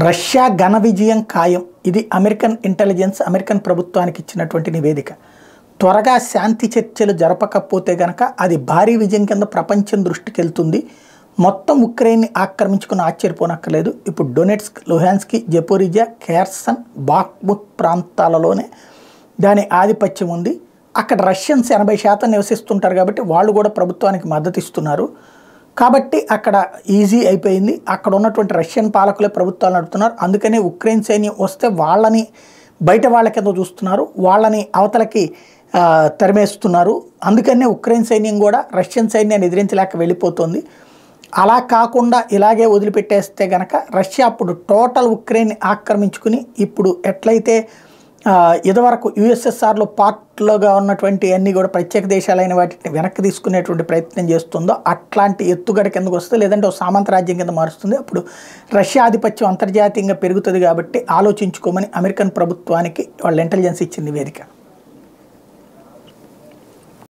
Russia ఘన విజయం ఖాయం. ఇది అమెరికన్ ఇంటెలిజెన్స్ అమెరికన్ ప్రభుత్వానికి ఇచ్చినటువంటి నివేదిక. త్వరగా శాంతి చర్చలు జరపకపోతే గనక అది భారీ విజయం కింద ప్రపంచం దృష్టికి వెళ్తుంది. మొత్తం ఉక్రెయిన్ని ఆక్రమించుకుని ఆశ్చర్యపోనక్కర్లేదు. ఇప్పుడు డొనెట్స్క్, లుహాన్స్క్, జపోరిజియా, ఖెర్సన్, బాఖ్ముత్ ప్రాంతాలలోనే దాని ఆధిపత్యం ఉంది. అక్కడ రష్యన్స్ 80% నివసిస్తుంటారు కాబట్టి వాళ్ళు కూడా ప్రభుత్వానికి మద్దతు ఇస్తున్నారు. కాబట్టి అక్కడ ఈజీ అయిపోయింది. అక్కడ ఉన్నటువంటి రష్యన్ పాలకులే ప్రభుత్వాలు నడుపుతున్నారు. అందుకనే ఉక్రెయిన్ సైన్యం వస్తే వాళ్ళని బయట వాళ్ళ కింద చూస్తున్నారు, వాళ్ళని అవతలకి తరిమేస్తున్నారు. అందుకనే ఉక్రెయిన్ సైన్యం కూడా రష్యన్ సైన్యాన్ని ఎదిరించలేక వెళ్ళిపోతుంది. అలా కాకుండా ఇలాగే వదిలిపెట్టేస్తే గనక రష్యా అప్పుడు టోటల్ ఉక్రెయిన్ని ఆక్రమించుకుని ఇప్పుడు ఎట్లయితే ఇదివరకు యుఎస్ఎస్ఆర్లో పార్ట్లుగా ఉన్నటువంటి అన్నీ కూడా ప్రత్యేక దేశాలైన వాటిని వెనక్కి తీసుకునేటువంటి ప్రయత్నం చేస్తుందో అట్లాంటి ఎత్తుగడ కిందకు వస్తే, లేదంటే ఒక సామంత రాజ్యం కింద మారుస్తుంది. అప్పుడు రష్యా ఆధిపత్యం అంతర్జాతీయంగా పెరుగుతుంది. కాబట్టి ఆలోచించుకోమని అమెరికన్ ప్రభుత్వానికి వాళ్ళ ఇంటెలిజెన్స్ ఇచ్చిన నివేదిక.